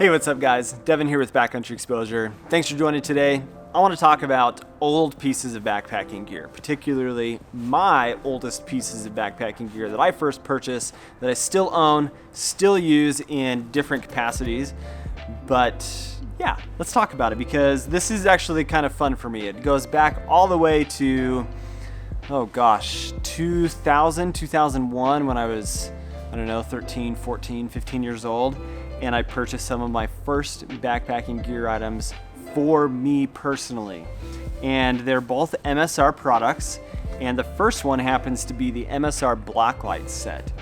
Hey, what's up guys? Devin here with Backcountry Exposure. Thanks for joining today. I want to talk about old pieces of backpacking gear, particularly my oldest pieces of backpacking gear that I first purchased, that I still own, still use in different capacities. But yeah, let's talk about it because this is actually kind of fun for me. It goes back all the way to, oh gosh, 2000, 2001 when I was, I don't know, 13, 14, 15 years old. And I purchased some of my first backpacking gear items for me personally. And they're both MSR products. And the first one happens to be the MSR Blacklight Set.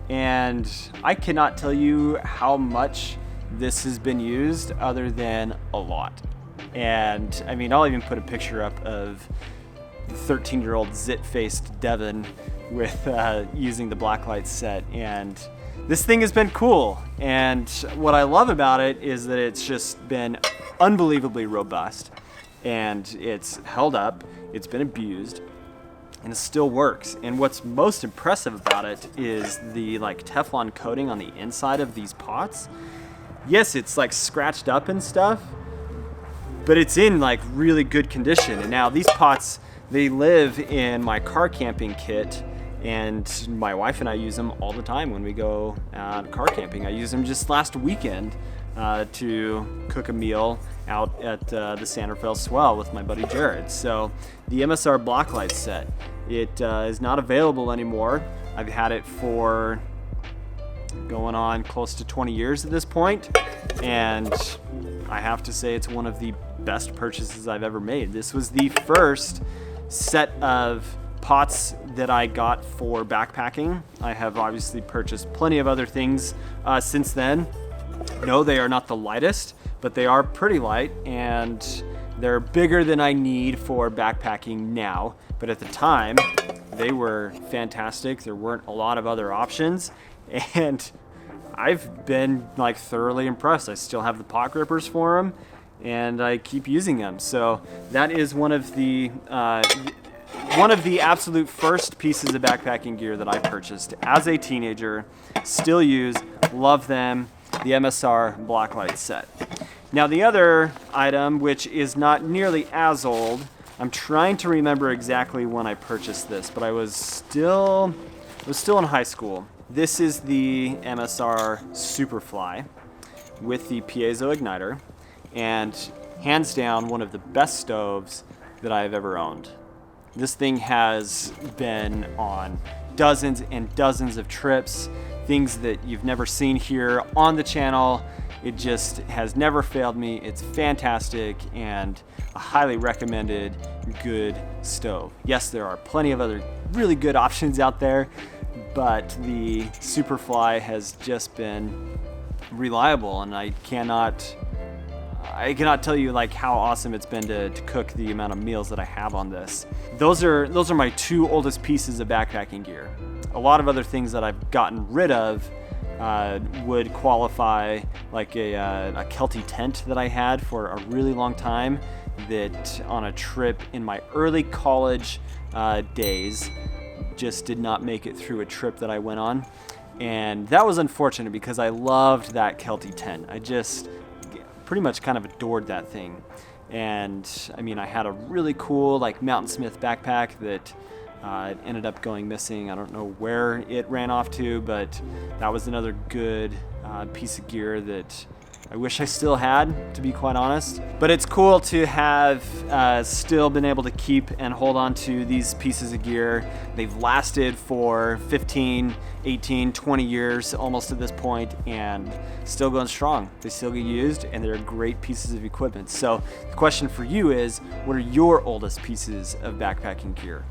And I cannot tell you how much this has been used other than a lot. And I mean, I'll even put a picture up of the 13-year-old zit-faced Devin with using the Blacklight set. And this thing has been cool, and what I love about it is that it's just been unbelievably robust, and it's held up, it's been abused, and it still works. And what's most impressive about it is the like Teflon coating on the inside of these pots. Yes, it's like scratched up and stuff, but it's in like really good condition. And now these pots, they live in my car camping kit, and my wife and I use them all the time when we go car camping. I used them just last weekend to cook a meal out at the Santa Fe Swell with my buddy Jared. So the MSR Block Lights Set, it is not available anymore. I've had it for going on close to 20 years at this point, and I have to say it's one of the best purchases I've ever made. This was the first set of pots that I got for backpacking. I have obviously purchased plenty of other things since then. No, they are not the lightest, but they are pretty light, and they're bigger than I need for backpacking now. But at the time, they were fantastic. There weren't a lot of other options, and I've been like thoroughly impressed. I still have the pot grippers for them, and I keep using them. So that is one of the absolute first pieces of backpacking gear that I purchased as a teenager, still use, love them, the MSR Blacklight Set. Now the other item, which is not nearly as old, I'm trying to remember exactly when I purchased this, but I was still in high school. This is the MSR Superfly with the piezo igniter, and hands down one of the best stoves that I've ever owned. This thing has been on dozens and dozens of trips, things that you've never seen here on the channel. It just has never failed me. It's fantastic and a highly recommended good stove. Yes, there are plenty of other really good options out there, but the Superfly has just been reliable, and I cannot tell you like how awesome it's been to cook the amount of meals that I have on this. Those are my two oldest pieces of backpacking gear. A lot of other things that I've gotten rid of would qualify, like a Kelty Tent that I had for a really long time, that on a trip in my early college days just did not make it through a trip that I went on. And that was unfortunate because I loved that Kelty Tent. I just pretty much kind of adored that thing. And I mean, I had a really cool like Mountain Smith backpack that ended up going missing. I don't know where it ran off to, but that was another good piece of gear that I wish I still had, to be quite honest. But it's cool to have still been able to keep and hold on to these pieces of gear. They've lasted for 15, 18, 20 years almost at this point, and still going strong. They still get used, and they're great pieces of equipment. So the question for you is, what are your oldest pieces of backpacking gear?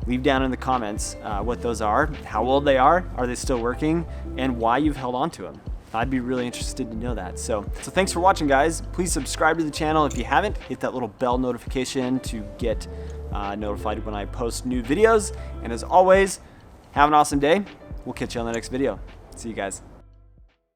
Leave down in the comments what those are, how old they are they still working, and why you've held on to them. I'd be really interested to know that. So thanks for watching, guys. Please subscribe to the channel if you haven't. Hit that little bell notification to get notified when I post new videos. And as always, have an awesome day. We'll catch you on the next video. See you guys.